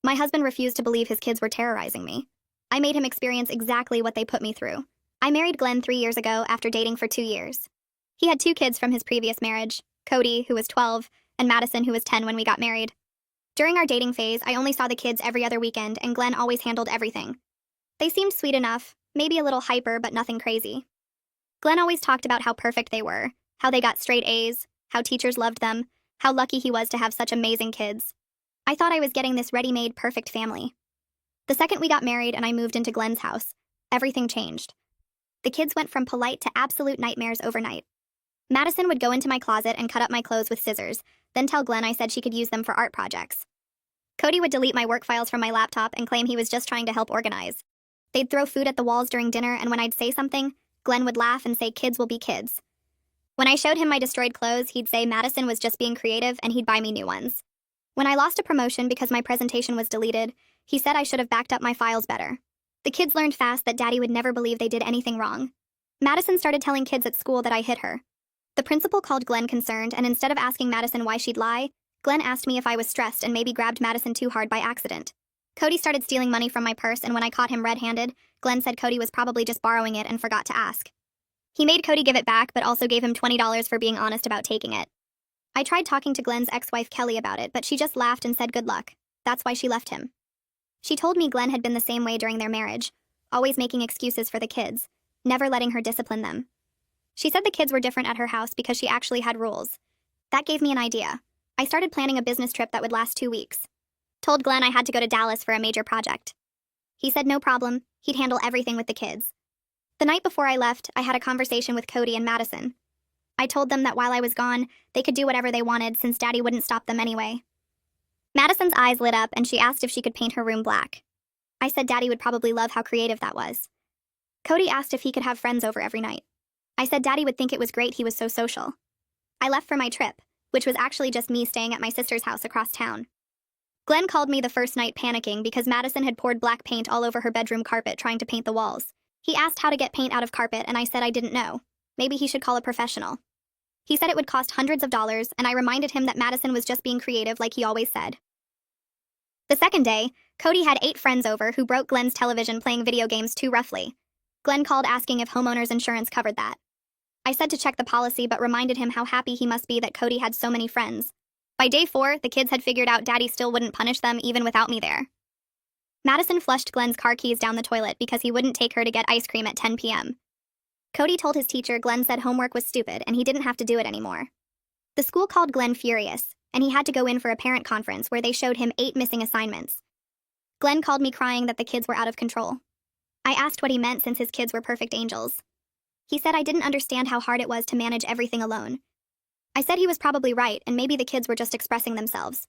My husband refused to believe his kids were terrorizing me. I made him experience exactly what they put me through. I married Glenn 3 years ago after dating for 2 years. He had 2 kids from his previous marriage, Cody, who was 12, and Madison, who was 10 when we got married. During our dating phase, I only saw the kids every other weekend, and Glenn always handled everything. They seemed sweet enough, maybe a little hyper, but nothing crazy. Glenn always talked about how perfect they were, how they got straight A's, how teachers loved them, how lucky he was to have such amazing kids. I thought I was getting this ready-made perfect family. The second we got married and I moved into Glenn's house, everything changed. The kids went from polite to absolute nightmares overnight. Madison would go into my closet and cut up my clothes with scissors, then tell Glenn I said she could use them for art projects. Cody would delete my work files from my laptop and claim he was just trying to help organize. They'd throw food at the walls during dinner, and when I'd say something, Glenn would laugh and say kids will be kids. When I showed him my destroyed clothes, he'd say Madison was just being creative and he'd buy me new ones. When I lost a promotion because my presentation was deleted, he said I should have backed up my files better. The kids learned fast that Daddy would never believe they did anything wrong. Madison started telling kids at school that I hit her. The principal called Glenn concerned, and instead of asking Madison why she'd lie, Glenn asked me if I was stressed and maybe grabbed Madison too hard by accident. Cody started stealing money from my purse, and when I caught him red-handed, Glenn said Cody was probably just borrowing it and forgot to ask. He made Cody give it back, but also gave him $20 for being honest about taking it. I tried talking to Glenn's ex-wife Kelly about it, but she just laughed and said good luck. That's why she left him. She told me Glenn had been the same way during their marriage, always making excuses for the kids, never letting her discipline them. She said the kids were different at her house because she actually had rules. That gave me an idea. I started planning a business trip that would last 2 weeks. Told Glenn I had to go to Dallas for a major project. He said no problem, he'd handle everything with the kids. The night before I left, I had a conversation with Cody and Madison. I told them that while I was gone, they could do whatever they wanted since Daddy wouldn't stop them anyway. Madison's eyes lit up and she asked if she could paint her room black. I said Daddy would probably love how creative that was. Cody asked if he could have friends over every night. I said Daddy would think it was great he was so social. I left for my trip, which was actually just me staying at my sister's house across town. Glenn called me the first night panicking because Madison had poured black paint all over her bedroom carpet trying to paint the walls. He asked how to get paint out of carpet and I said I didn't know. Maybe he should call a professional. He said it would cost hundreds of dollars, and I reminded him that Madison was just being creative like he always said. The second day, Cody had 8 friends over who broke Glenn's television playing video games too roughly. Glenn called asking if homeowners insurance covered that. I said to check the policy but reminded him how happy he must be that Cody had so many friends. By day 4, the kids had figured out Daddy still wouldn't punish them even without me there. Madison flushed Glenn's car keys down the toilet because he wouldn't take her to get ice cream at 10 p.m. Cody told his teacher Glenn said homework was stupid and he didn't have to do it anymore. The school called Glenn furious, and he had to go in for a parent conference where they showed him 8 missing assignments. Glenn called me crying that the kids were out of control. I asked what he meant since his kids were perfect angels. He said I didn't understand how hard it was to manage everything alone. I said he was probably right and maybe the kids were just expressing themselves.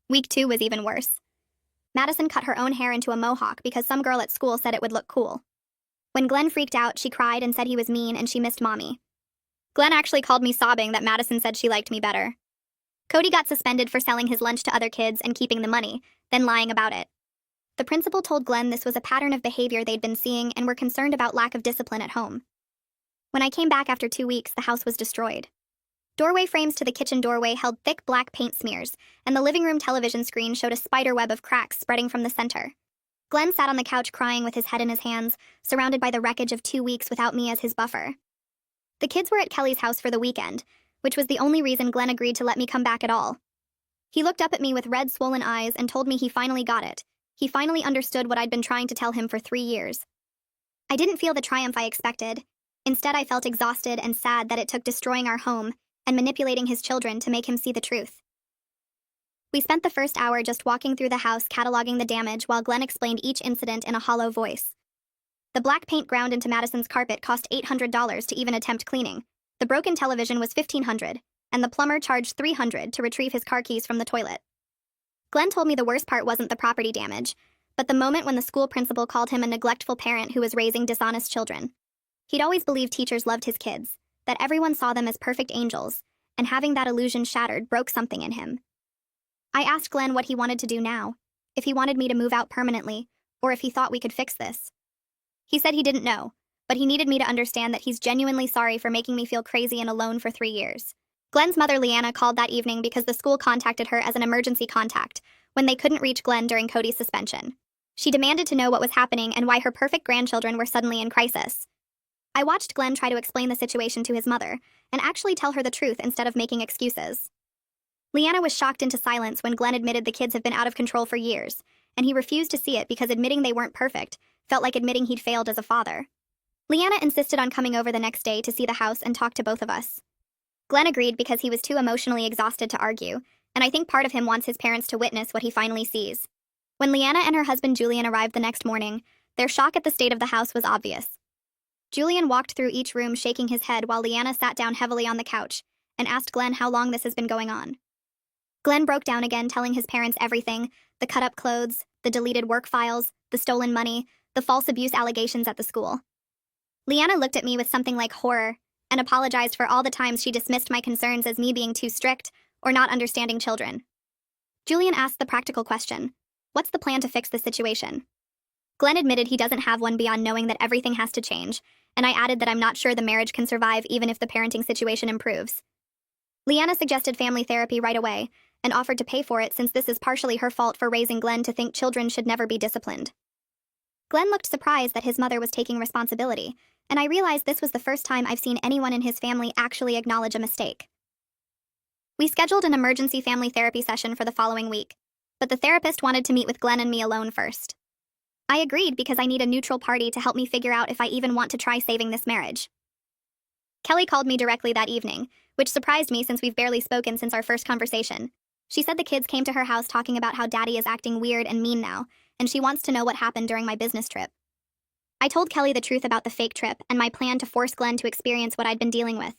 Week 2 was even worse. Madison cut her own hair into a mohawk because some girl at school said it would look cool. When Glenn freaked out, she cried and said he was mean and she missed Mommy. Glenn actually called me sobbing that Madison said she liked me better. Cody got suspended for selling his lunch to other kids and keeping the money, then lying about it. The principal told Glenn this was a pattern of behavior they'd been seeing and were concerned about lack of discipline at home. When I came back after 2 weeks, the house was destroyed. Doorway frames to the kitchen doorway held thick black paint smears, and the living room television screen showed a spider web of cracks spreading from the center. Glenn sat on the couch crying with his head in his hands, surrounded by the wreckage of 2 weeks without me as his buffer. The kids were at Kelly's house for the weekend, which was the only reason Glenn agreed to let me come back at all. He looked up at me with red, swollen eyes and told me he finally got it. He finally understood what I'd been trying to tell him for 3 years. I didn't feel the triumph I expected. Instead, I felt exhausted and sad that it took destroying our home and manipulating his children to make him see the truth. We spent the first hour just walking through the house cataloging the damage while Glenn explained each incident in a hollow voice. The black paint ground into Madison's carpet cost $800 to even attempt cleaning. The broken television was $1,500, and the plumber charged $300 to retrieve his car keys from the toilet. Glenn told me the worst part wasn't the property damage, but the moment when the school principal called him a neglectful parent who was raising dishonest children. He'd always believed teachers loved his kids, that everyone saw them as perfect angels, and having that illusion shattered broke something in him. I asked Glenn what he wanted to do now, if he wanted me to move out permanently, or if he thought we could fix this. He said he didn't know, but he needed me to understand that he's genuinely sorry for making me feel crazy and alone for 3 years. Glenn's mother, Leanna, called that evening because the school contacted her as an emergency contact when they couldn't reach Glenn during Cody's suspension. She demanded to know what was happening and why her perfect grandchildren were suddenly in crisis. I watched Glenn try to explain the situation to his mother and actually tell her the truth instead of making excuses. Leanna was shocked into silence when Glenn admitted the kids have been out of control for years, and he refused to see it because admitting they weren't perfect felt like admitting he'd failed as a father. Leanna insisted on coming over the next day to see the house and talk to both of us. Glenn agreed because he was too emotionally exhausted to argue, and I think part of him wants his parents to witness what he finally sees. When Leanna and her husband Julian arrived the next morning, their shock at the state of the house was obvious. Julian walked through each room shaking his head while Leanna sat down heavily on the couch and asked Glenn how long this has been going on. Glenn broke down again, telling his parents everything: the cut-up clothes, the deleted work files, the stolen money, the false abuse allegations at the school. Leanna looked at me with something like horror and apologized for all the times she dismissed my concerns as me being too strict or not understanding children. Julian asked the practical question: what's the plan to fix the situation? Glenn admitted he doesn't have one beyond knowing that everything has to change, and I added that I'm not sure the marriage can survive even if the parenting situation improves. Leanna suggested family therapy right away and offered to pay for it since this is partially her fault for raising Glenn to think children should never be disciplined. Glenn looked surprised that his mother was taking responsibility, and I realized this was the first time I've seen anyone in his family actually acknowledge a mistake. We scheduled an emergency family therapy session for the following week, but the therapist wanted to meet with Glenn and me alone first. I agreed because I need a neutral party to help me figure out if I even want to try saving this marriage. Kelly called me directly that evening, which surprised me since we've barely spoken since our first conversation. She said the kids came to her house talking about how Daddy is acting weird and mean now, and she wants to know what happened during my business trip. I told Kelly the truth about the fake trip and my plan to force Glenn to experience what I'd been dealing with.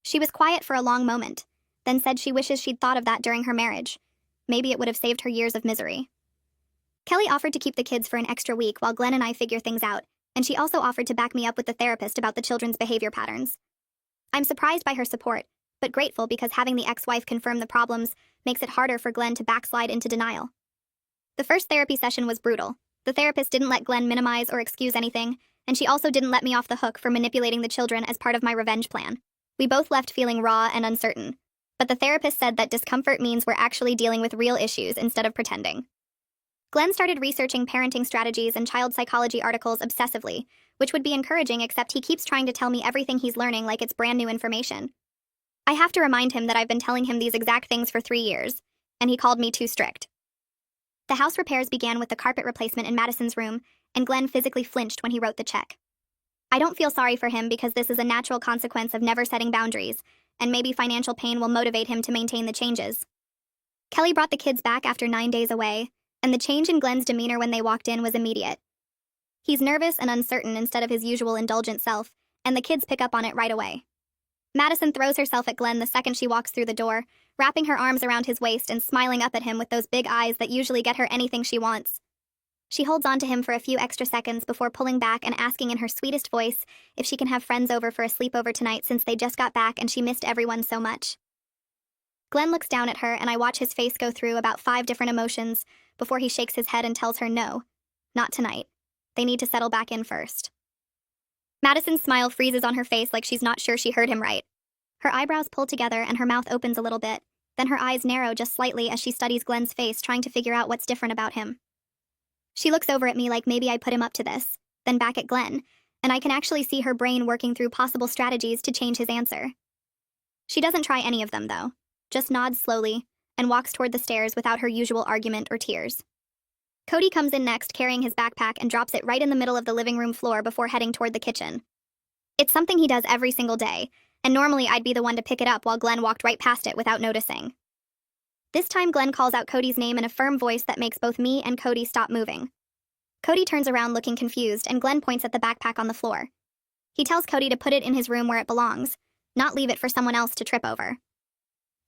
She was quiet for a long moment, then said she wishes she'd thought of that during her marriage. Maybe it would have saved her years of misery. Kelly offered to keep the kids for an extra week while Glenn and I figure things out, and she also offered to back me up with the therapist about the children's behavior patterns. I'm surprised by her support, but grateful because having the ex-wife confirm the problems makes it harder for Glenn to backslide into denial. The first therapy session was brutal. The therapist didn't let Glenn minimize or excuse anything, and she also didn't let me off the hook for manipulating the children as part of my revenge plan. We both left feeling raw and uncertain, but the therapist said that discomfort means we're actually dealing with real issues instead of pretending. Glenn started researching parenting strategies and child psychology articles obsessively, which would be encouraging, except he keeps trying to tell me everything he's learning like it's brand new information. I have to remind him that I've been telling him these exact things for 3 years, and he called me too strict. The house repairs began with the carpet replacement in Madison's room, and Glenn physically flinched when he wrote the check. I don't feel sorry for him because this is a natural consequence of never setting boundaries, and maybe financial pain will motivate him to maintain the changes. Kelly brought the kids back after 9 days away, and the change in Glenn's demeanor when they walked in was immediate. He's nervous and uncertain instead of his usual indulgent self, and the kids pick up on it right away. Madison throws herself at Glenn the second she walks through the door, wrapping her arms around his waist and smiling up at him with those big eyes that usually get her anything she wants. She holds on to him for a few extra seconds before pulling back and asking in her sweetest voice if she can have friends over for a sleepover tonight since they just got back and she missed everyone so much. Glenn looks down at her, and I watch his face go through about 5 different emotions before he shakes his head and tells her no, not tonight. They need to settle back in first. Madison's smile freezes on her face like she's not sure she heard him right. Her eyebrows pull together and her mouth opens a little bit, then her eyes narrow just slightly as she studies Glenn's face, trying to figure out what's different about him. She looks over at me like maybe I put him up to this, then back at Glenn, and I can actually see her brain working through possible strategies to change his answer. She doesn't try any of them, though, just nods slowly and walks toward the stairs without her usual argument or tears. Cody comes in next, carrying his backpack, and drops it right in the middle of the living room floor before heading toward the kitchen. It's something he does every single day, and normally I'd be the one to pick it up while Glenn walked right past it without noticing. This time Glenn calls out Cody's name in a firm voice that makes both me and Cody stop moving. Cody turns around looking confused, and Glenn points at the backpack on the floor. He tells Cody to put it in his room where it belongs, not leave it for someone else to trip over.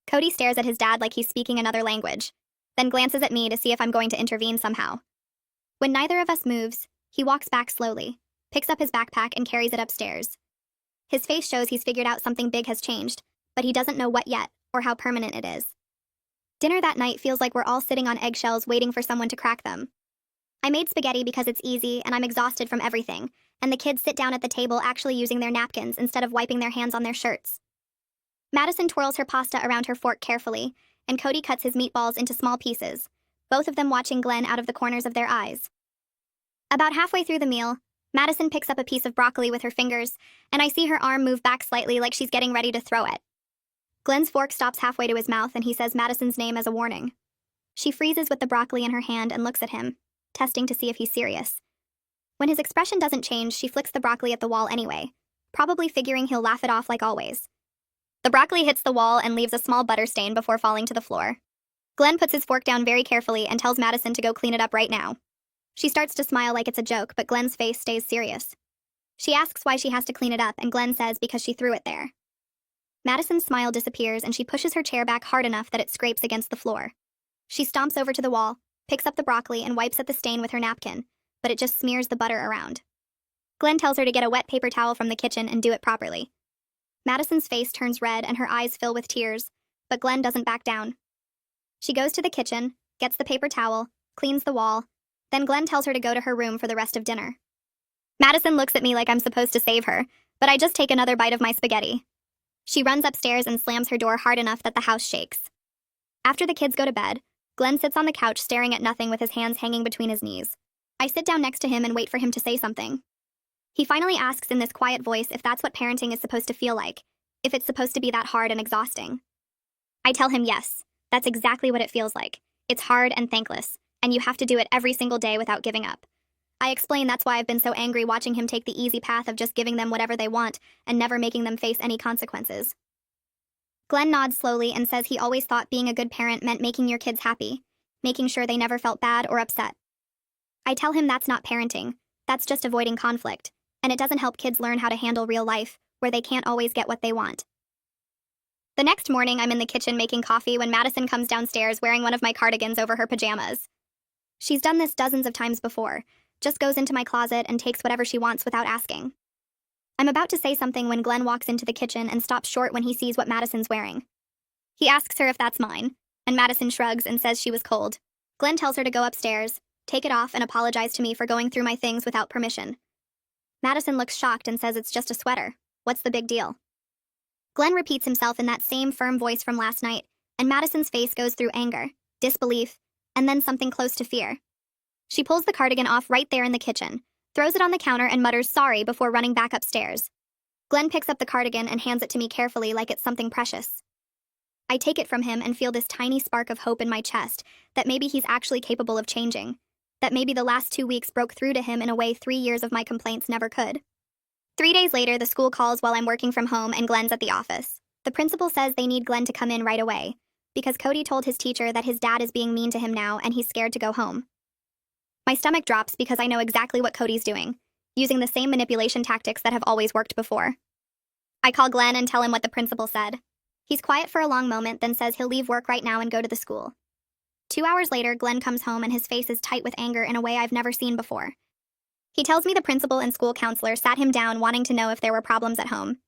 Cody stares at his dad like he's speaking another language, then glances at me to see if I'm going to intervene somehow. When neither of us moves, he walks back slowly, picks up his backpack, and carries it upstairs. His face shows he's figured out something big has changed, but he doesn't know what yet or how permanent it is. Dinner that night feels like we're all sitting on eggshells waiting for someone to crack them. I made spaghetti because it's easy and I'm exhausted from everything, and the kids sit down at the table actually using their napkins instead of wiping their hands on their shirts. Madison twirls her pasta around her fork carefully, and Cody cuts his meatballs into small pieces, both of them watching Glenn out of the corners of their eyes. About halfway through the meal, Madison picks up a piece of broccoli with her fingers, and I see her arm move back slightly like she's getting ready to throw it. Glenn's fork stops halfway to his mouth and he says Madison's name as a warning. She freezes with the broccoli in her hand and looks at him, testing to see if he's serious. When his expression doesn't change, she flicks the broccoli at the wall anyway, probably figuring he'll laugh it off like always. The broccoli hits the wall and leaves a small butter stain before falling to the floor. Glenn puts his fork down very carefully and tells Madison to go clean it up right now. She starts to smile like it's a joke, but Glenn's face stays serious. She asks why she has to clean it up, and Glenn says because she threw it there. Madison's smile disappears and she pushes her chair back hard enough that it scrapes against the floor. She stomps over to the wall, picks up the broccoli, and wipes at the stain with her napkin, but it just smears the butter around. Glenn tells her to get a wet paper towel from the kitchen and do it properly. Madison's face turns red and her eyes fill with tears, but Glenn doesn't back down. She goes to the kitchen, gets the paper towel, cleans the wall, then Glenn tells her to go to her room for the rest of dinner. Madison looks at me like I'm supposed to save her, but I just take another bite of my spaghetti. She runs upstairs and slams her door hard enough that the house shakes. After the kids go to bed, Glenn sits on the couch staring at nothing with his hands hanging between his knees. I sit down next to him and wait for him to say something. He finally asks in this quiet voice if that's what parenting is supposed to feel like, if it's supposed to be that hard and exhausting. I tell him yes, that's exactly what it feels like. It's hard and thankless, and you have to do it every single day without giving up. I explain that's why I've been so angry watching him take the easy path of just giving them whatever they want and never making them face any consequences. Glenn nods slowly and says he always thought being a good parent meant making your kids happy, making sure they never felt bad or upset. I tell him that's not parenting, that's just avoiding conflict, and it doesn't help kids learn how to handle real life, where they can't always get what they want. The next morning, I'm in the kitchen making coffee when Madison comes downstairs wearing one of my cardigans over her pajamas. She's done this dozens of times before, just goes into my closet and takes whatever she wants without asking. I'm about to say something when Glenn walks into the kitchen and stops short when he sees what Madison's wearing. He asks her if that's mine, and Madison shrugs and says she was cold. Glenn tells her to go upstairs, take it off, and apologize to me for going through my things without permission. Madison looks shocked and says it's just a sweater. What's the big deal? Glenn repeats himself in that same firm voice from last night, and Madison's face goes through anger, disbelief, and then something close to fear. She pulls the cardigan off right there in the kitchen, throws it on the counter and mutters sorry before running back upstairs. Glenn picks up the cardigan and hands it to me carefully like it's something precious. I take it from him and feel this tiny spark of hope in my chest that maybe he's actually capable of changing, that maybe the last 2 weeks broke through to him in a way 3 years of my complaints never could. 3 days later, the school calls while I'm working from home and Glenn's at the office. The principal says they need Glenn to come in right away, because Cody told his teacher that his dad is being mean to him now and he's scared to go home. My stomach drops because I know exactly what Cody's doing, using the same manipulation tactics that have always worked before. I call Glenn and tell him what the principal said. He's quiet for a long moment, then says he'll leave work right now and go to the school. 2 hours later, Glenn comes home and his face is tight with anger in a way I've never seen before. He tells me the principal and school counselor sat him down wanting to know if there were problems at home.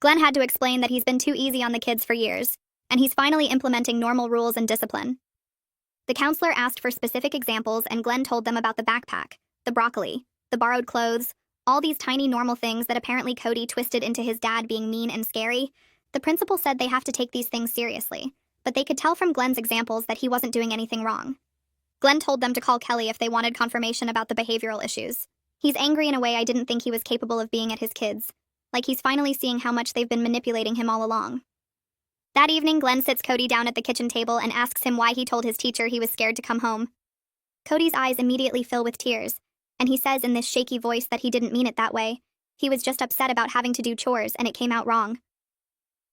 Glenn had to explain that he's been too easy on the kids for years, and he's finally implementing normal rules and discipline. The counselor asked for specific examples and Glenn told them about the backpack, the broccoli, the borrowed clothes, all these tiny normal things that apparently Cody twisted into his dad being mean and scary. The principal said they have to take these things seriously, but they could tell from Glenn's examples that he wasn't doing anything wrong. Glenn told them to call Kelly if they wanted confirmation about the behavioral issues. He's angry in a way I didn't think he was capable of being at his kids, like he's finally seeing how much they've been manipulating him all along. That evening, Glenn sits Cody down at the kitchen table and asks him why he told his teacher he was scared to come home. Cody's eyes immediately fill with tears, and he says in this shaky voice that he didn't mean it that way. He was just upset about having to do chores and it came out wrong.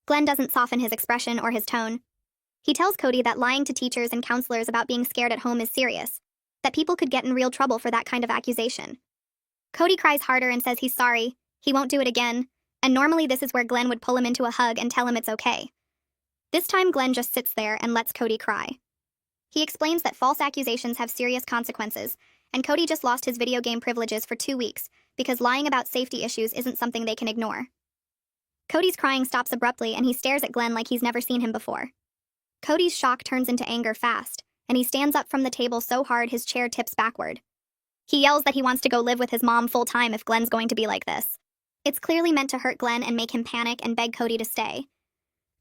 Glenn doesn't soften his expression or his tone. He tells Cody that lying to teachers and counselors about being scared at home is serious, that people could get in real trouble for that kind of accusation. Cody cries harder and says he's sorry, he won't do it again, and normally this is where Glenn would pull him into a hug and tell him it's okay. This time Glenn just sits there and lets Cody cry. He explains that false accusations have serious consequences, and Cody just lost his video game privileges for 2 weeks because lying about safety issues isn't something they can ignore. Cody's crying stops abruptly and he stares at Glenn like he's never seen him before. Cody's shock turns into anger fast, and he stands up from the table so hard his chair tips backward. He yells that he wants to go live with his mom full-time if Glenn's going to be like this. It's clearly meant to hurt Glenn and make him panic and beg Cody to stay.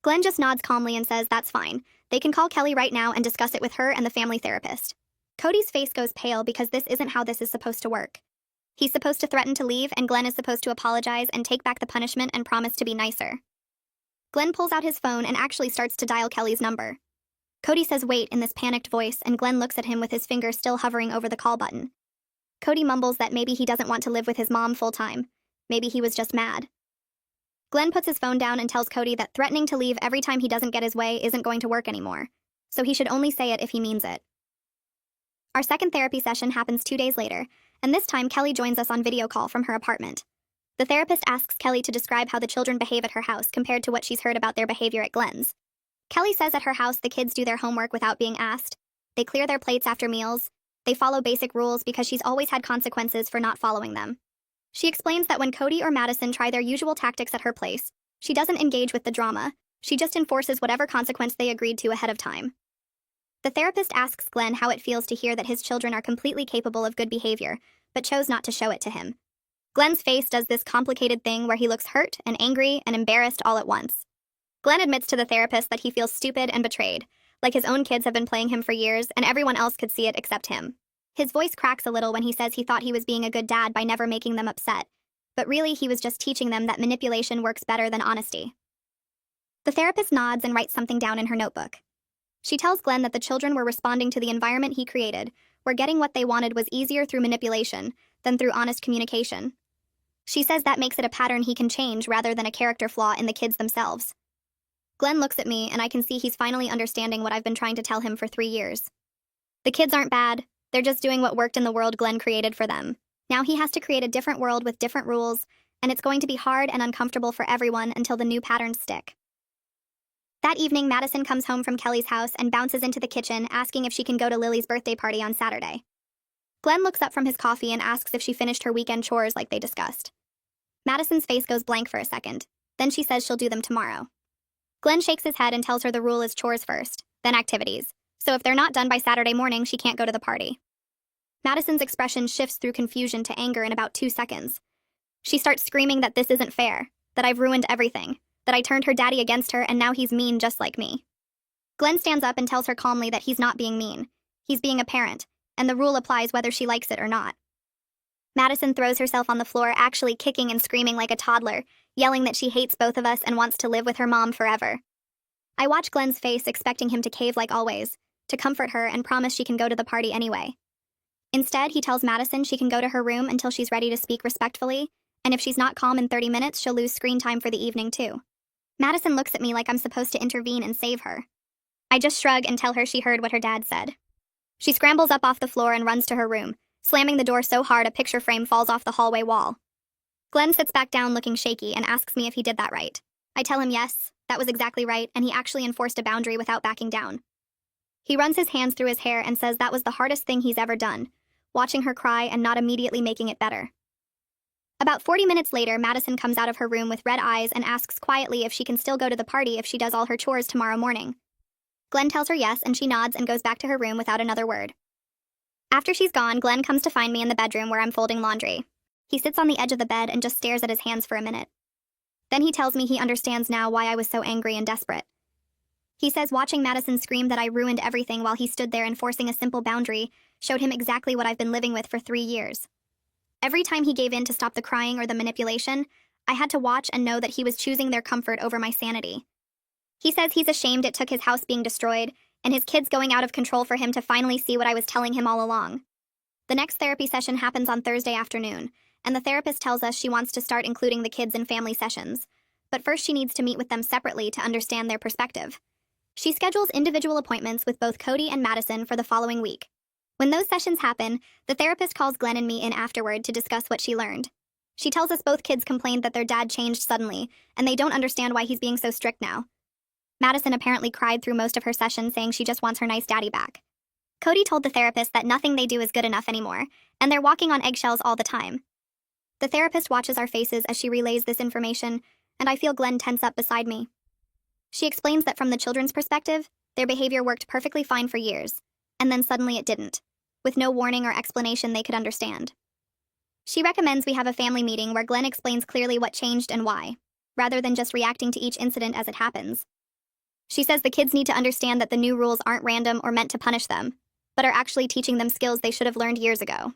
Glenn just nods calmly and says that's fine. They can call Kelly right now and discuss it with her and the family therapist. Cody's face goes pale because this isn't how this is supposed to work. He's supposed to threaten to leave, and Glenn is supposed to apologize and take back the punishment and promise to be nicer. Glenn pulls out his phone and actually starts to dial Kelly's number. Cody says wait in this panicked voice, and Glenn looks at him with his finger still hovering over the call button. Cody mumbles that maybe he doesn't want to live with his mom full-time. Maybe he was just mad. Glenn puts his phone down and tells Cody that threatening to leave every time he doesn't get his way isn't going to work anymore, so he should only say it if he means it. Our second therapy session happens 2 days later, and this time Kelly joins us on video call from her apartment. The therapist asks Kelly to describe how the children behave at her house compared to what she's heard about their behavior at Glenn's. Kelly says at her house the kids do their homework without being asked, they clear their plates after meals, they follow basic rules because she's always had consequences for not following them. She explains that when Cody or Madison try their usual tactics at her place, she doesn't engage with the drama, she just enforces whatever consequence they agreed to ahead of time. The therapist asks Glenn how it feels to hear that his children are completely capable of good behavior, but chose not to show it to him. Glenn's face does this complicated thing where he looks hurt and angry and embarrassed all at once. Glenn admits to the therapist that he feels stupid and betrayed, like his own kids have been playing him for years and everyone else could see it except him. His voice cracks a little when he says he thought he was being a good dad by never making them upset, but really he was just teaching them that manipulation works better than honesty. The therapist nods and writes something down in her notebook. She tells Glenn that the children were responding to the environment he created, where getting what they wanted was easier through manipulation than through honest communication. She says that makes it a pattern he can change rather than a character flaw in the kids themselves. Glenn looks at me, and I can see he's finally understanding what I've been trying to tell him for 3 years. The kids aren't bad, they're just doing what worked in the world Glenn created for them. Now he has to create a different world with different rules, and it's going to be hard and uncomfortable for everyone until the new patterns stick. That evening, Madison comes home from Kelly's house and bounces into the kitchen, asking if she can go to Lily's birthday party on Saturday. Glenn looks up from his coffee and asks if she finished her weekend chores like they discussed. Madison's face goes blank for a second. Then she says she'll do them tomorrow. Glenn shakes his head and tells her the rule is chores first, then activities. So if they're not done by Saturday morning, she can't go to the party. Madison's expression shifts through confusion to anger in about 2 seconds. She starts screaming that this isn't fair, that I've ruined everything, that I turned her daddy against her and now he's mean just like me. Glenn stands up and tells her calmly that he's not being mean. He's being a parent, and the rule applies whether she likes it or not. Madison throws herself on the floor, actually kicking and screaming like a toddler, yelling that she hates both of us and wants to live with her mom forever. I watch Glenn's face, expecting him to cave like always, to comfort her and promise she can go to the party anyway. Instead, he tells Madison she can go to her room until she's ready to speak respectfully, and if she's not calm in 30 minutes, she'll lose screen time for the evening too. Madison looks at me like I'm supposed to intervene and save her. I just shrug and tell her she heard what her dad said. She scrambles up off the floor and runs to her room, slamming the door so hard a picture frame falls off the hallway wall. Glenn sits back down looking shaky and asks me if he did that right. I tell him yes, that was exactly right, and he actually enforced a boundary without backing down. He runs his hands through his hair and says that was the hardest thing he's ever done, watching her cry and not immediately making it better. About 40 minutes later, Madison comes out of her room with red eyes and asks quietly if she can still go to the party if she does all her chores tomorrow morning. Glenn tells her yes, and she nods and goes back to her room without another word. After she's gone, Glenn comes to find me in the bedroom where I'm folding laundry. He sits on the edge of the bed and just stares at his hands for a minute. Then he tells me he understands now why I was so angry and desperate. He says watching Madison scream that I ruined everything while he stood there enforcing a simple boundary showed him exactly what I've been living with for 3 years. Every time he gave in to stop the crying or the manipulation, I had to watch and know that he was choosing their comfort over my sanity. He says he's ashamed it took his house being destroyed and his kids going out of control for him to finally see what I was telling him all along. The next therapy session happens on Thursday afternoon, and the therapist tells us she wants to start including the kids in family sessions, but first she needs to meet with them separately to understand their perspective. She schedules individual appointments with both Cody and Madison for the following week. When those sessions happen, the therapist calls Glenn and me in afterward to discuss what she learned. She tells us both kids complained that their dad changed suddenly, and they don't understand why he's being so strict now. Madison apparently cried through most of her session, saying she just wants her nice daddy back. Cody told the therapist that nothing they do is good enough anymore, and they're walking on eggshells all the time. The therapist watches our faces as she relays this information, and I feel Glenn tense up beside me. She explains that from the children's perspective, their behavior worked perfectly fine for years, and then suddenly it didn't, with no warning or explanation they could understand. She recommends we have a family meeting where Glenn explains clearly what changed and why, rather than just reacting to each incident as it happens. She says the kids need to understand that the new rules aren't random or meant to punish them, but are actually teaching them skills they should have learned years ago.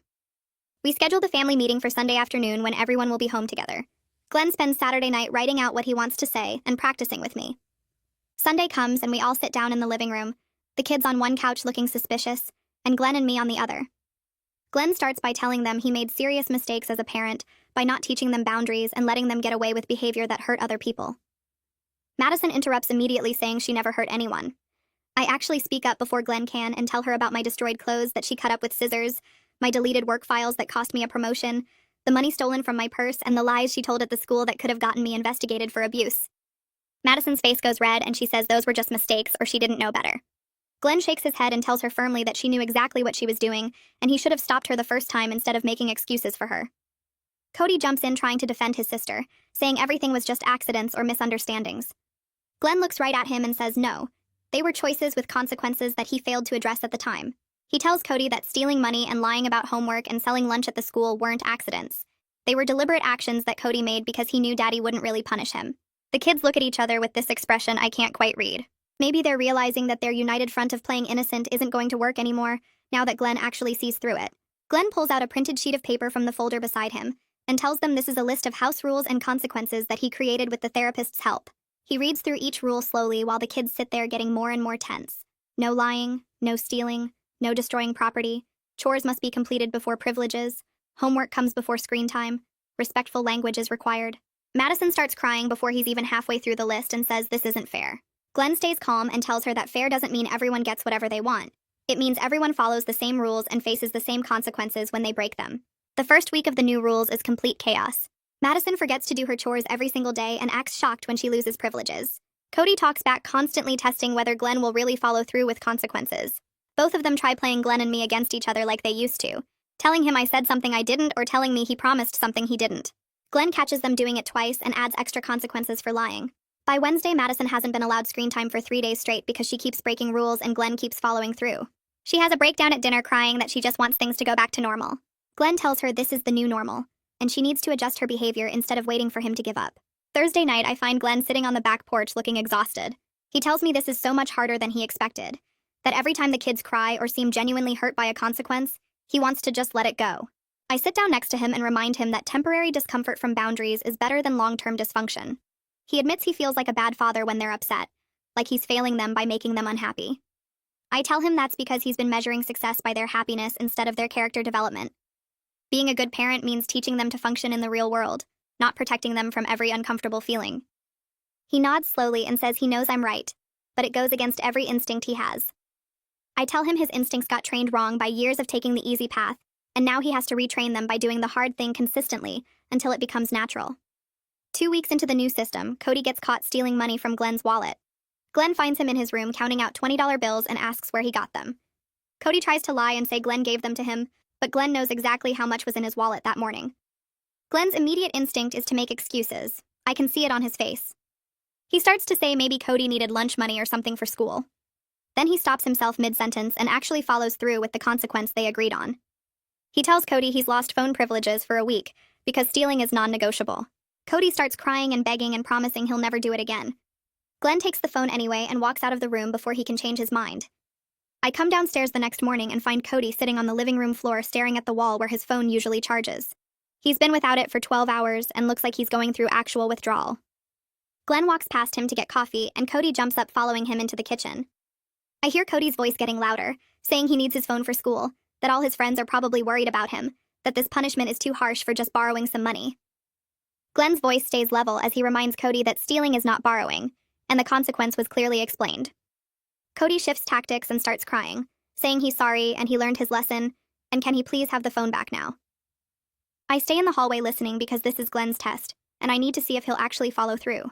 We scheduled a family meeting for Sunday afternoon when everyone will be home together. Glenn spends Saturday night writing out what he wants to say and practicing with me. Sunday comes and we all sit down in the living room, the kids on one couch looking suspicious, and Glenn and me on the other. Glenn starts by telling them he made serious mistakes as a parent by not teaching them boundaries and letting them get away with behavior that hurt other people. Madison interrupts immediately, saying she never hurt anyone. I actually speak up before Glenn can and tell her about my destroyed clothes that she cut up with scissors, my deleted work files that cost me a promotion, the money stolen from my purse, and the lies she told at the school that could have gotten me investigated for abuse. Madison's face goes red and she says those were just mistakes or she didn't know better. Glenn shakes his head and tells her firmly that she knew exactly what she was doing and he should have stopped her the first time instead of making excuses for her. Cody jumps in trying to defend his sister, saying everything was just accidents or misunderstandings. Glenn looks right at him and says no. They were choices with consequences that he failed to address at the time. He tells Cody that stealing money and lying about homework and selling lunch at the school weren't accidents. They were deliberate actions that Cody made because he knew Daddy wouldn't really punish him. The kids look at each other with this expression I can't quite read. Maybe they're realizing that their united front of playing innocent isn't going to work anymore, now that Glenn actually sees through it. Glenn pulls out a printed sheet of paper from the folder beside him and tells them this is a list of house rules and consequences that he created with the therapist's help. He reads through each rule slowly while the kids sit there getting more and more tense. No lying, no stealing, no destroying property. Chores must be completed before privileges. Homework comes before screen time. Respectful language is required. Madison starts crying before he's even halfway through the list and says this isn't fair. Glenn stays calm and tells her that fair doesn't mean everyone gets whatever they want. It means everyone follows the same rules and faces the same consequences when they break them. The first week of the new rules is complete chaos. Madison forgets to do her chores every single day and acts shocked when she loses privileges. Cody talks back, constantly testing whether Glenn will really follow through with consequences. Both of them try playing Glenn and me against each other like they used to, telling him I said something I didn't or telling me he promised something he didn't. Glenn catches them doing it twice and adds extra consequences for lying. By Wednesday, Madison hasn't been allowed screen time for 3 days straight because she keeps breaking rules and Glenn keeps following through. She has a breakdown at dinner crying that she just wants things to go back to normal. Glenn tells her this is the new normal, and she needs to adjust her behavior instead of waiting for him to give up. Thursday night, I find Glenn sitting on the back porch looking exhausted. He tells me this is so much harder than he expected, that every time the kids cry or seem genuinely hurt by a consequence, he wants to just let it go. I sit down next to him and remind him that temporary discomfort from boundaries is better than long-term dysfunction. He admits he feels like a bad father when they're upset, like he's failing them by making them unhappy. I tell him that's because he's been measuring success by their happiness instead of their character development. Being a good parent means teaching them to function in the real world, not protecting them from every uncomfortable feeling. He nods slowly and says he knows I'm right, but it goes against every instinct he has. I tell him his instincts got trained wrong by years of taking the easy path, and now he has to retrain them by doing the hard thing consistently until it becomes natural. 2 weeks into the new system, Cody gets caught stealing money from Glenn's wallet. Glenn finds him in his room counting out $20 bills and asks where he got them. Cody tries to lie and say Glenn gave them to him, but Glenn knows exactly how much was in his wallet that morning. Glenn's immediate instinct is to make excuses. I can see it on his face. He starts to say maybe Cody needed lunch money or something for school. Then he stops himself mid-sentence and actually follows through with the consequence they agreed on. He tells Cody he's lost phone privileges for a week because stealing is non-negotiable. Cody starts crying and begging and promising he'll never do it again. Glenn takes the phone anyway and walks out of the room before he can change his mind. I come downstairs the next morning and find Cody sitting on the living room floor staring at the wall where his phone usually charges. He's been without it for 12 hours and looks like he's going through actual withdrawal. Glenn walks past him to get coffee and Cody jumps up following him into the kitchen. I hear Cody's voice getting louder, saying he needs his phone for school, that all his friends are probably worried about him, that this punishment is too harsh for just borrowing some money. Glenn's voice stays level as he reminds Cody that stealing is not borrowing, and the consequence was clearly explained. Cody shifts tactics and starts crying, saying he's sorry and he learned his lesson, and can he please have the phone back now. I stay in the hallway listening because this is Glenn's test, and I need to see if he'll actually follow through.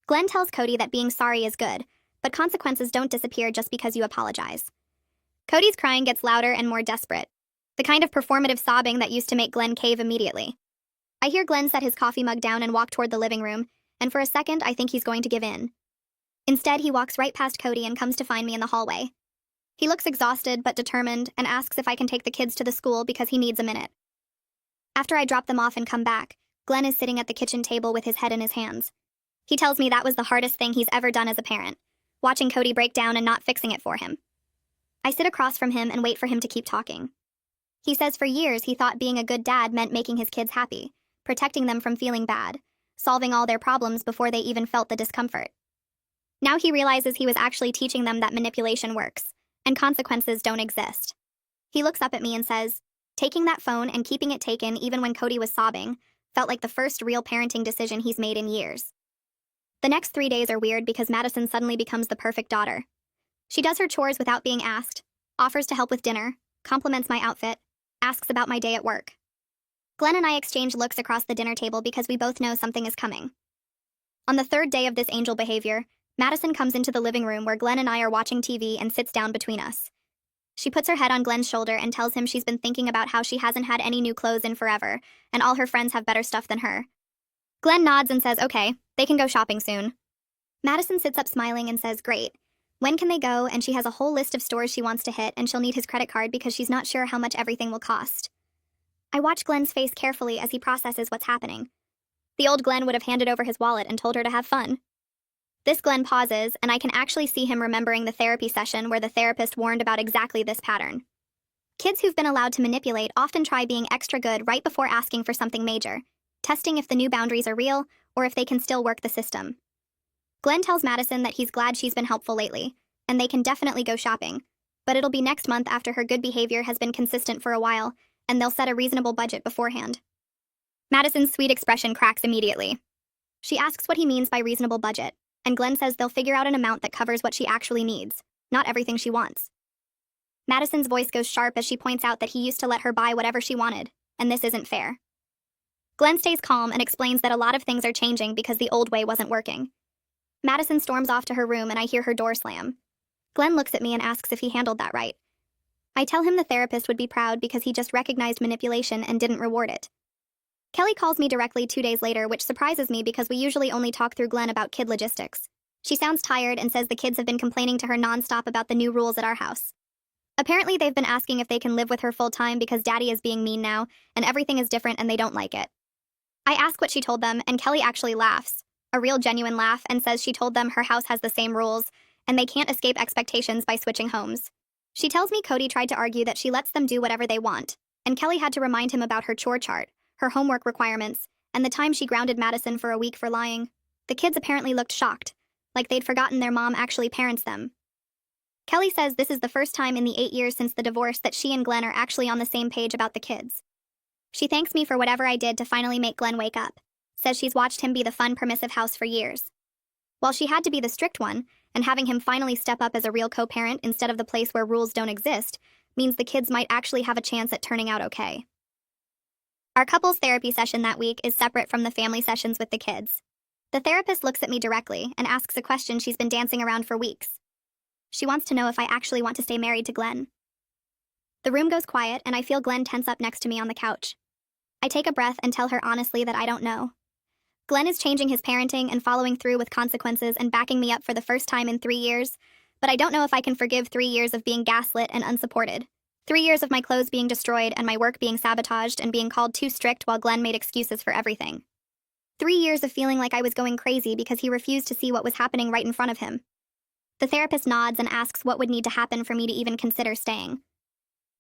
Glenn tells Cody that being sorry is good, but consequences don't disappear just because you apologize. Cody's crying gets louder and more desperate, the kind of performative sobbing that used to make Glenn cave immediately. I hear Glenn set his coffee mug down and walk toward the living room, and for a second I think he's going to give in. Instead, he walks right past Cody and comes to find me in the hallway. He looks exhausted but determined and asks if I can take the kids to the school because he needs a minute. After I drop them off and come back, Glenn is sitting at the kitchen table with his head in his hands. He tells me that was the hardest thing he's ever done as a parent. watching Cody break down and not fixing it for him. I sit across from him and wait for him to keep talking. He says for years he thought being a good dad meant making his kids happy, protecting them from feeling bad, solving all their problems before they even felt the discomfort. Now he realizes he was actually teaching them that manipulation works, and consequences don't exist. He looks up at me and says, taking that phone and keeping it taken even when Cody was sobbing felt like the first real parenting decision he's made in years. The next 3 days are weird because Madison suddenly becomes the perfect daughter. She does her chores without being asked, offers to help with dinner, compliments my outfit, asks about my day at work. Glenn and I exchange looks across the dinner table because we both know something is coming. On the third day of this angel behavior, Madison comes into the living room where Glenn and I are watching TV and sits down between us. She puts her head on Glenn's shoulder and tells him she's been thinking about how she hasn't had any new clothes in forever, and all her friends have better stuff than her. Glenn nods and says, okay, they can go shopping soon. Madison sits up smiling and says, great. When can they go? And she has a whole list of stores she wants to hit, and she'll need his credit card because she's not sure how much everything will cost. I watch Glenn's face carefully as he processes what's happening. The old Glenn would have handed over his wallet and told her to have fun. This Glenn pauses, and I can actually see him remembering the therapy session where the therapist warned about exactly this pattern. Kids who've been allowed to manipulate often try being extra good right before asking for something major, testing if the new boundaries are real or if they can still work the system. Glenn tells Madison that he's glad she's been helpful lately, and they can definitely go shopping, but it'll be next month after her good behavior has been consistent for a while, and they'll set a reasonable budget beforehand. Madison's sweet expression cracks immediately. She asks what he means by reasonable budget, and Glenn says they'll figure out an amount that covers what she actually needs, not everything she wants. Madison's voice goes sharp as she points out that he used to let her buy whatever she wanted, and this isn't fair. Glenn stays calm and explains that a lot of things are changing because the old way wasn't working. Madison storms off to her room and I hear her door slam. Glenn looks at me and asks if he handled that right. I tell him the therapist would be proud because he just recognized manipulation and didn't reward it. Kelly calls me directly 2 days later, which surprises me because we usually only talk through Glenn about kid logistics. She sounds tired and says the kids have been complaining to her nonstop about the new rules at our house. Apparently they've been asking if they can live with her full-time because Daddy is being mean now, and everything is different and they don't like it. I ask what she told them, and Kelly actually laughs, a real genuine laugh, and says she told them her house has the same rules, and they can't escape expectations by switching homes. She tells me Cody tried to argue that she lets them do whatever they want, and Kelly had to remind him about her chore chart, her homework requirements, and the time she grounded Madison for a week for lying. The kids apparently looked shocked, like they'd forgotten their mom actually parents them. Kelly says this is the first time in the 8 years since the divorce that she and Glenn are actually on the same page about the kids. She thanks me for whatever I did to finally make Glenn wake up, says she's watched him be the fun, permissive house for years. While she had to be the strict one, and having him finally step up as a real co-parent instead of the place where rules don't exist, means the kids might actually have a chance at turning out okay. Our couples therapy session that week is separate from the family sessions with the kids. The therapist looks at me directly and asks a question she's been dancing around for weeks. She wants to know if I actually want to stay married to Glenn. The room goes quiet, and I feel Glenn tense up next to me on the couch. I take a breath and tell her honestly that I don't know. Glenn is changing his parenting and following through with consequences and backing me up for the first time in 3 years, but I don't know if I can forgive 3 years of being gaslit and unsupported. 3 years of my clothes being destroyed and my work being sabotaged and being called too strict while Glenn made excuses for everything. 3 years of feeling like I was going crazy because he refused to see what was happening right in front of him. The therapist nods and asks what would need to happen for me to even consider staying.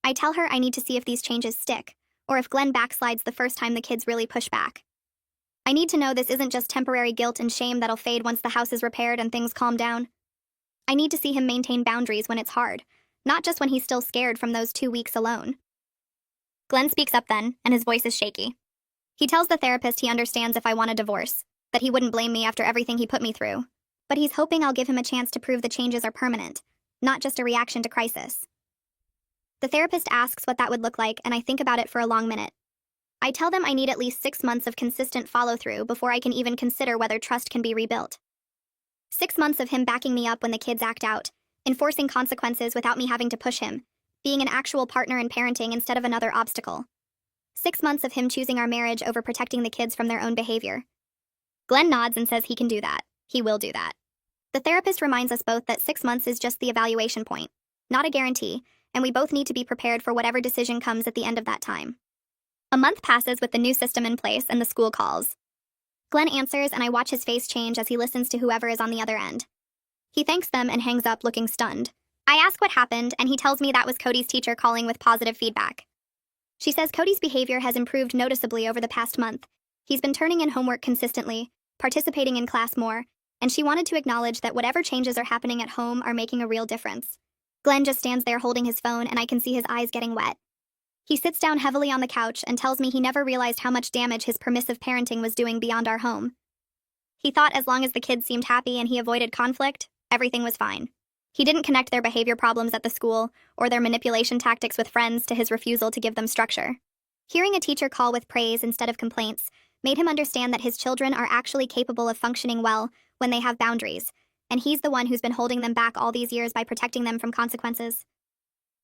I tell her I need to see if these changes stick, or if Glenn backslides the first time the kids really push back. I need to know this isn't just temporary guilt and shame that'll fade once the house is repaired and things calm down. I need to see him maintain boundaries when it's hard, not just when he's still scared from those 2 weeks alone. Glenn speaks up then, and his voice is shaky. He tells the therapist he understands if I want a divorce, that he wouldn't blame me after everything he put me through, but he's hoping I'll give him a chance to prove the changes are permanent, not just a reaction to crisis. The therapist asks what that would look like, and I think about it for a long minute. I tell them I need at least 6 months of consistent follow-through before I can even consider whether trust can be rebuilt. 6 months of him backing me up when the kids act out, enforcing consequences without me having to push him, being an actual partner in parenting instead of another obstacle. 6 months of him choosing our marriage over protecting the kids from their own behavior. Glenn nods and says he can do that. He will do that. The therapist reminds us both that 6 months is just the evaluation point, not a guarantee, and we both need to be prepared for whatever decision comes at the end of that time. A month passes with the new system in place and the school calls. Glenn answers and I watch his face change as he listens to whoever is on the other end. He thanks them and hangs up looking stunned. I ask what happened, and he tells me that was Cody's teacher calling with positive feedback. She says Cody's behavior has improved noticeably over the past month. He's been turning in homework consistently, participating in class more, and she wanted to acknowledge that whatever changes are happening at home are making a real difference. Glenn just stands there holding his phone, and I can see his eyes getting wet. He sits down heavily on the couch and tells me he never realized how much damage his permissive parenting was doing beyond our home. He thought as long as the kids seemed happy and he avoided conflict, everything was fine. He didn't connect their behavior problems at the school or their manipulation tactics with friends to his refusal to give them structure. Hearing a teacher call with praise instead of complaints made him understand that his children are actually capable of functioning well when they have boundaries, and he's the one who's been holding them back all these years by protecting them from consequences.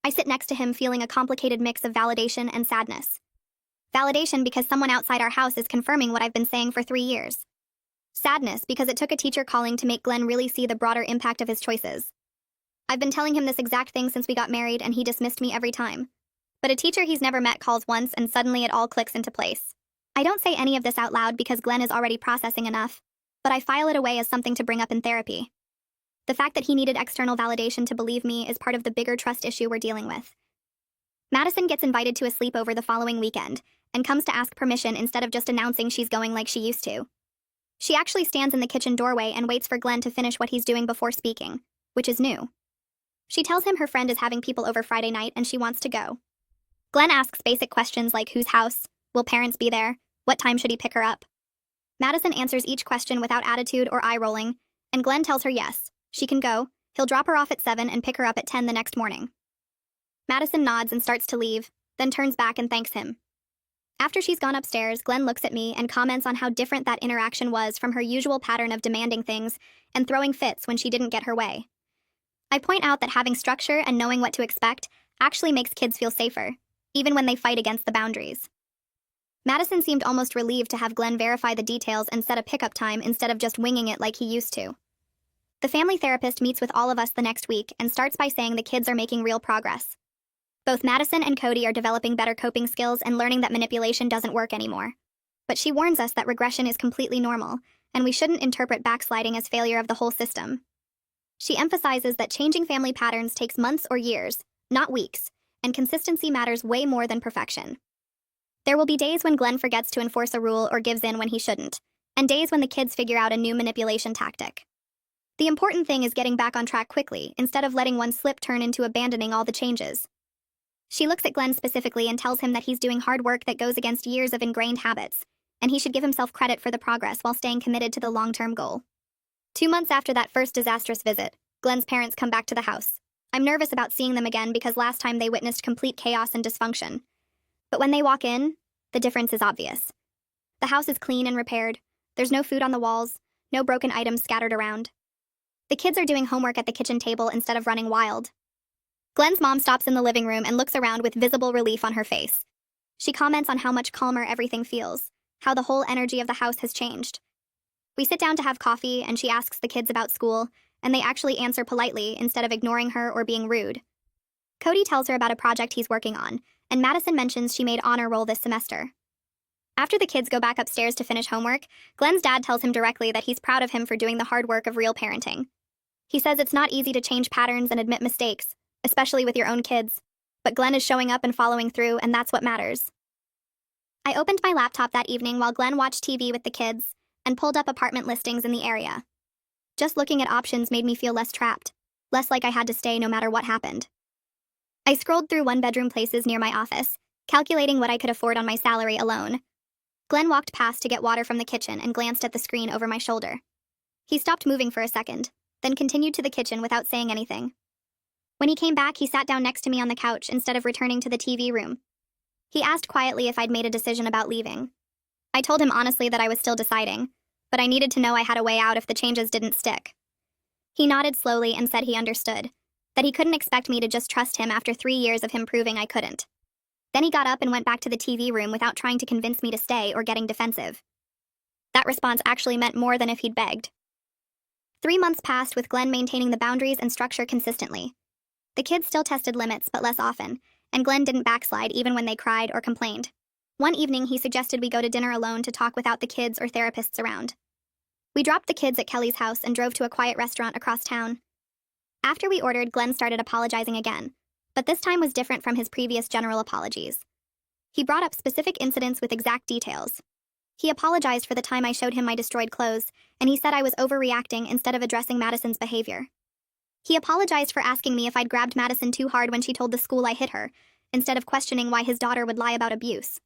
I sit next to him feeling a complicated mix of validation and sadness. Validation because someone outside our house is confirming what I've been saying for 3 years. Sadness because it took a teacher calling to make Glenn really see the broader impact of his choices. I've been telling him this exact thing since we got married, and he dismissed me every time. But a teacher he's never met calls once, and suddenly it all clicks into place. I don't say any of this out loud because Glenn is already processing enough, but I file it away as something to bring up in therapy. The fact that he needed external validation to believe me is part of the bigger trust issue we're dealing with. Madison gets invited to a sleepover the following weekend, and comes to ask permission instead of just announcing she's going like she used to. She actually stands in the kitchen doorway and waits for Glenn to finish what he's doing before speaking, which is new. She tells him her friend is having people over Friday night and she wants to go. Glenn asks basic questions like whose house, will parents be there, what time should he pick her up? Madison answers each question without attitude or eye-rolling, and Glenn tells her yes, she can go, he'll drop her off at 7 and pick her up at 10 the next morning. Madison nods and starts to leave, then turns back and thanks him. After she's gone upstairs, Glenn looks at me and comments on how different that interaction was from her usual pattern of demanding things and throwing fits when she didn't get her way. I point out that having structure and knowing what to expect actually makes kids feel safer, even when they fight against the boundaries. Madison seemed almost relieved to have Glenn verify the details and set a pickup time instead of just winging it like he used to. The family therapist meets with all of us the next week and starts by saying the kids are making real progress. Both Madison and Cody are developing better coping skills and learning that manipulation doesn't work anymore. But she warns us that regression is completely normal, and we shouldn't interpret backsliding as failure of the whole system. She emphasizes that changing family patterns takes months or years, not weeks, and consistency matters way more than perfection. There will be days when Glenn forgets to enforce a rule or gives in when he shouldn't, and days when the kids figure out a new manipulation tactic. The important thing is getting back on track quickly instead of letting one slip turn into abandoning all the changes. She looks at Glenn specifically and tells him that he's doing hard work that goes against years of ingrained habits, and he should give himself credit for the progress while staying committed to the long-term goal. 2 months after that first disastrous visit, Glenn's parents come back to the house. I'm nervous about seeing them again because last time they witnessed complete chaos and dysfunction. But when they walk in, the difference is obvious. The house is clean and repaired. There's no food on the walls, no broken items scattered around. The kids are doing homework at the kitchen table instead of running wild. Glenn's mom stops in the living room and looks around with visible relief on her face. She comments on how much calmer everything feels, how the whole energy of the house has changed. We sit down to have coffee, and she asks the kids about school, and they actually answer politely instead of ignoring her or being rude. Cody tells her about a project he's working on, and Madison mentions she made honor roll this semester. After the kids go back upstairs to finish homework, Glenn's dad tells him directly that he's proud of him for doing the hard work of real parenting. He says it's not easy to change patterns and admit mistakes, especially with your own kids, but Glenn is showing up and following through, and that's what matters. I opened my laptop that evening while Glenn watched TV with the kids, and pulled up apartment listings in the area. Just looking at options made me feel less trapped, less like I had to stay no matter what happened. I scrolled through one-bedroom places near my office, calculating what I could afford on my salary alone. Glenn walked past to get water from the kitchen and glanced at the screen over my shoulder. He stopped moving for a second, then continued to the kitchen without saying anything. When he came back, he sat down next to me on the couch instead of returning to the TV room. He asked quietly if I'd made a decision about leaving. I told him honestly that I was still deciding, but I needed to know I had a way out if the changes didn't stick. He nodded slowly and said he understood, that he couldn't expect me to just trust him after 3 years of him proving I couldn't. Then he got up and went back to the TV room without trying to convince me to stay or getting defensive. That response actually meant more than if he'd begged. 3 months passed with Glenn maintaining the boundaries and structure consistently. The kids still tested limits, but less often, and Glenn didn't backslide even when they cried or complained. One evening, he suggested we go to dinner alone to talk without the kids or therapists around. We dropped the kids at Kelly's house and drove to a quiet restaurant across town. After we ordered, Glenn started apologizing again, but this time was different from his previous general apologies. He brought up specific incidents with exact details. He apologized for the time I showed him my destroyed clothes, and he said I was overreacting instead of addressing Madison's behavior. He apologized for asking me if I'd grabbed Madison too hard when she told the school I hit her, instead of questioning why his daughter would lie about abuse.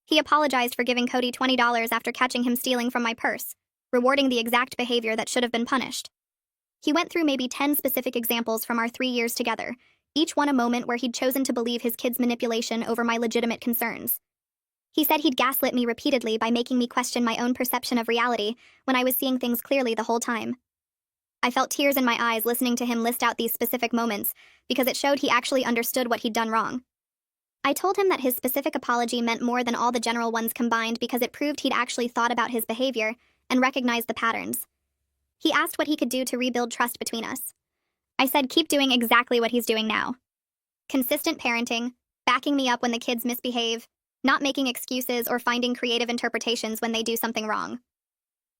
He apologized for giving Cody $20 after catching him stealing from my purse, rewarding the exact behavior that should have been punished. He went through maybe 10 specific examples from our 3 years together, each one a moment where he'd chosen to believe his kid's manipulation over my legitimate concerns. He said he'd gaslit me repeatedly by making me question my own perception of reality when I was seeing things clearly the whole time. I felt tears in my eyes listening to him list out these specific moments because it showed he actually understood what he'd done wrong. I told him that his specific apology meant more than all the general ones combined because it proved he'd actually thought about his behavior and recognized the patterns. He asked what he could do to rebuild trust between us. I said keep doing exactly what he's doing now. Consistent parenting, backing me up when the kids misbehave, not making excuses or finding creative interpretations when they do something wrong.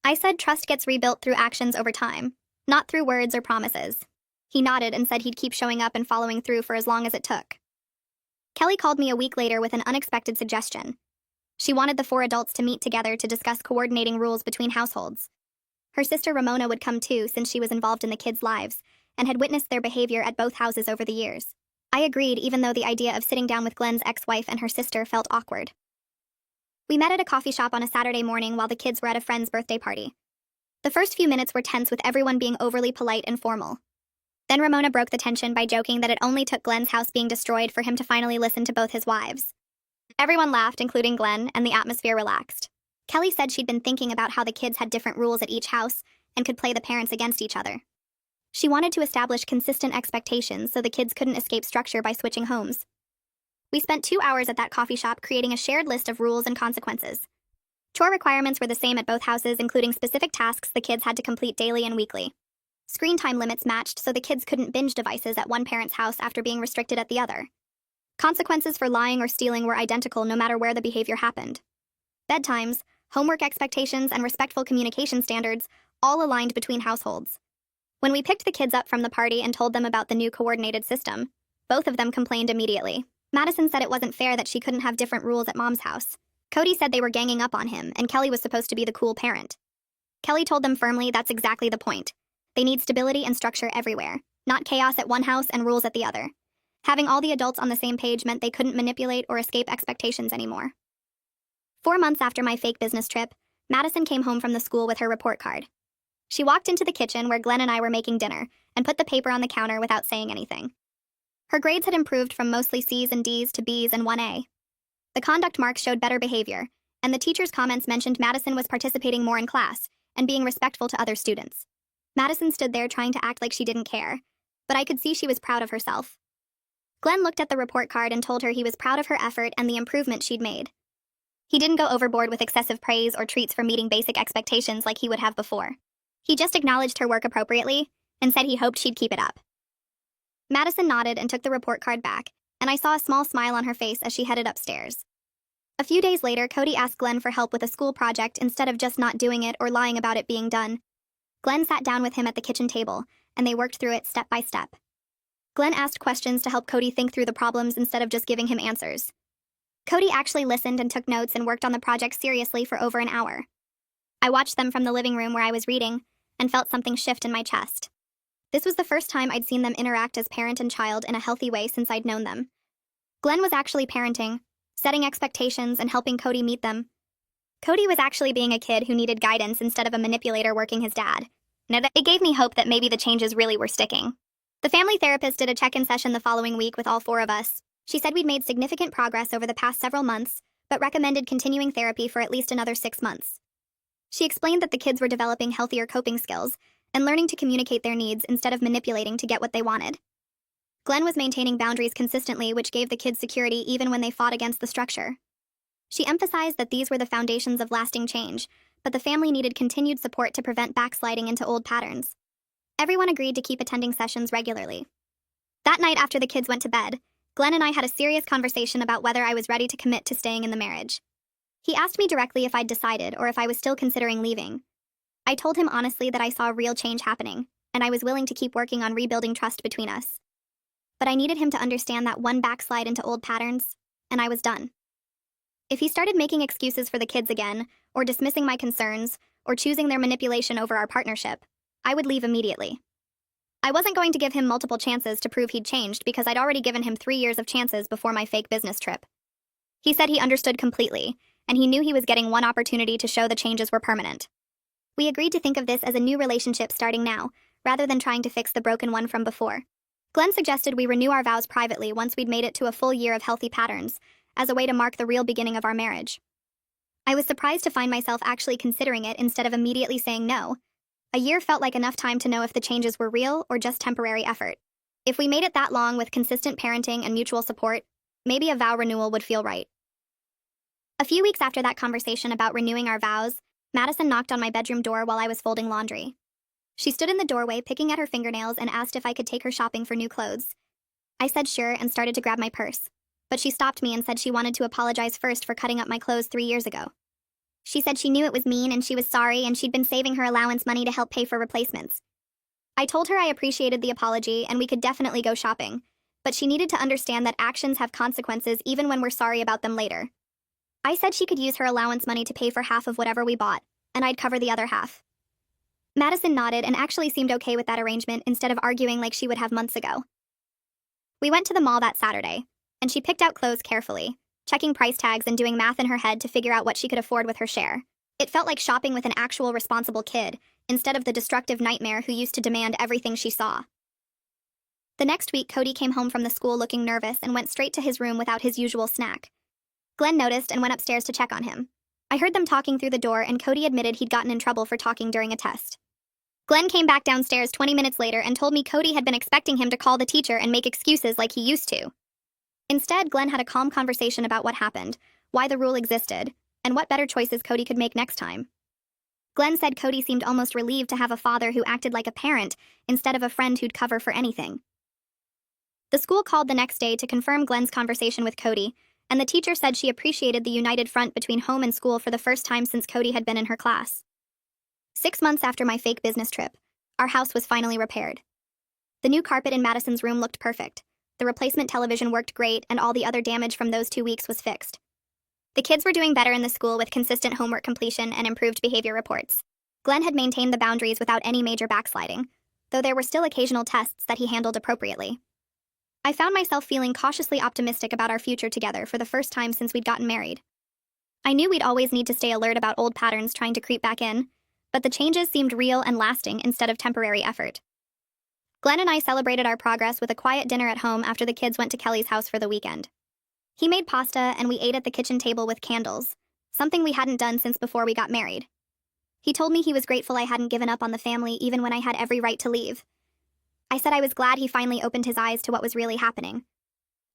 I said trust gets rebuilt through actions over time, not through words or promises. He nodded and said he'd keep showing up and following through for as long as it took. Kelly called me a week later with an unexpected suggestion. She wanted the 4 adults to meet together to discuss coordinating rules between households. Her sister Ramona would come too since she was involved in the kids' lives and had witnessed their behavior at both houses over the years. I agreed even though the idea of sitting down with Glenn's ex-wife and her sister felt awkward. We met at a coffee shop on a Saturday morning while the kids were at a friend's birthday party. The first few minutes were tense with everyone being overly polite and formal. Then Ramona broke the tension by joking that it only took Glenn's house being destroyed for him to finally listen to both his wives. Everyone laughed, including Glenn, and the atmosphere relaxed. Kelly said she'd been thinking about how the kids had different rules at each house and could play the parents against each other. She wanted to establish consistent expectations so the kids couldn't escape structure by switching homes. We spent 2 hours at that coffee shop creating a shared list of rules and consequences. Chore requirements were the same at both houses, including specific tasks the kids had to complete daily and weekly. Screen time limits matched so the kids couldn't binge devices at one parent's house after being restricted at the other. Consequences for lying or stealing were identical no matter where the behavior happened. Bedtimes, homework expectations, and respectful communication standards all aligned between households. When we picked the kids up from the party and told them about the new coordinated system, both of them complained immediately. Madison said it wasn't fair that she couldn't have different rules at Mom's house. Cody said they were ganging up on him, and Kelly was supposed to be the cool parent. Kelly told them firmly that's exactly the point. They need stability and structure everywhere, not chaos at one house and rules at the other. Having all the adults on the same page meant they couldn't manipulate or escape expectations anymore. 4 months after my fake business trip, Madison came home from the school with her report card. She walked into the kitchen where Glenn and I were making dinner and put the paper on the counter without saying anything. Her grades had improved from mostly C's and D's to B's and 1A. The conduct marks showed better behavior, and the teacher's comments mentioned Madison was participating more in class and being respectful to other students. Madison stood there trying to act like she didn't care, but I could see she was proud of herself. Glenn looked at the report card and told her he was proud of her effort and the improvement she'd made. He didn't go overboard with excessive praise or treats for meeting basic expectations like he would have before. He just acknowledged her work appropriately and said he hoped she'd keep it up. Madison nodded and took the report card back, and I saw a small smile on her face as she headed upstairs. A few days later, Cody asked Glenn for help with a school project instead of just not doing it or lying about it being done. Glenn sat down with him at the kitchen table, and they worked through it step by step. Glenn asked questions to help Cody think through the problems instead of just giving him answers. Cody actually listened and took notes and worked on the project seriously for over an hour. I watched them from the living room where I was reading and felt something shift in my chest. This was the first time I'd seen them interact as parent and child in a healthy way since I'd known them. Glenn was actually parenting, setting expectations, and helping Cody meet them. Cody was actually being a kid who needed guidance instead of a manipulator working his dad. It gave me hope that maybe the changes really were sticking. The family therapist did a check-in session the following week with all 4 of us. She said we'd made significant progress over the past several months, but recommended continuing therapy for at least another 6 months. She explained that the kids were developing healthier coping skills and learning to communicate their needs instead of manipulating to get what they wanted. Glenn was maintaining boundaries consistently, which gave the kids security even when they fought against the structure. She emphasized that these were the foundations of lasting change, but the family needed continued support to prevent backsliding into old patterns. Everyone agreed to keep attending sessions regularly. That night after the kids went to bed, Glenn and I had a serious conversation about whether I was ready to commit to staying in the marriage. He asked me directly if I'd decided or if I was still considering leaving. I told him honestly that I saw real change happening, and I was willing to keep working on rebuilding trust between us. But I needed him to understand that one backslide into old patterns, and I was done. If he started making excuses for the kids again, or dismissing my concerns, or choosing their manipulation over our partnership, I would leave immediately. I wasn't going to give him multiple chances to prove he'd changed because I'd already given him 3 years of chances before my fake business trip. He said he understood completely, and he knew he was getting one opportunity to show the changes were permanent. We agreed to think of this as a new relationship starting now, rather than trying to fix the broken one from before. Glenn suggested we renew our vows privately once we'd made it to a full year of healthy patterns, as a way to mark the real beginning of our marriage. I was surprised to find myself actually considering it instead of immediately saying no. A year felt like enough time to know if the changes were real or just temporary effort. If we made it that long with consistent parenting and mutual support, maybe a vow renewal would feel right. A few weeks after that conversation about renewing our vows, Madison knocked on my bedroom door while I was folding laundry. She stood in the doorway picking at her fingernails and asked if I could take her shopping for new clothes. I said sure and started to grab my purse, but she stopped me and said she wanted to apologize first for cutting up my clothes 3 years ago. She said she knew it was mean and she was sorry and she'd been saving her allowance money to help pay for replacements. I told her I appreciated the apology and we could definitely go shopping, but she needed to understand that actions have consequences even when we're sorry about them later. I said she could use her allowance money to pay for half of whatever we bought, and I'd cover the other half. Madison nodded and actually seemed okay with that arrangement instead of arguing like she would have months ago. We went to the mall that Saturday, and she picked out clothes carefully, checking price tags and doing math in her head to figure out what she could afford with her share. It felt like shopping with an actual responsible kid, instead of the destructive nightmare who used to demand everything she saw. The next week, Cody came home from the school looking nervous and went straight to his room without his usual snack. Glenn noticed and went upstairs to check on him. I heard them talking through the door and Cody admitted he'd gotten in trouble for talking during a test. Glenn came back downstairs 20 minutes later and told me Cody had been expecting him to call the teacher and make excuses like he used to. Instead, Glenn had a calm conversation about what happened, why the rule existed, and what better choices Cody could make next time. Glenn said Cody seemed almost relieved to have a father who acted like a parent instead of a friend who'd cover for anything. The school called the next day to confirm Glenn's conversation with Cody, and the teacher said she appreciated the united front between home and school for the first time since Cody had been in her class. 6 months after my fake business trip, our house was finally repaired. The new carpet in Madison's room looked perfect. The replacement television worked great, and all the other damage from those 2 weeks was fixed. The kids were doing better in the school with consistent homework completion and improved behavior reports. Glenn had maintained the boundaries without any major backsliding, though there were still occasional tests that he handled appropriately. I found myself feeling cautiously optimistic about our future together for the first time since we'd gotten married. I knew we'd always need to stay alert about old patterns trying to creep back in, but the changes seemed real and lasting instead of temporary effort. Glenn and I celebrated our progress with a quiet dinner at home after the kids went to Kelly's house for the weekend. He made pasta and we ate at the kitchen table with candles, something we hadn't done since before we got married. He told me he was grateful I hadn't given up on the family even when I had every right to leave. I said I was glad he finally opened his eyes to what was really happening.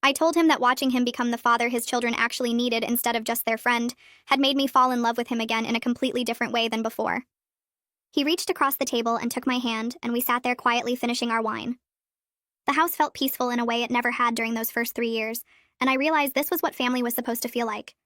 I told him that watching him become the father his children actually needed instead of just their friend had made me fall in love with him again in a completely different way than before. He reached across the table and took my hand, and we sat there quietly finishing our wine. The house felt peaceful in a way it never had during those first 3 years, and I realized this was what family was supposed to feel like.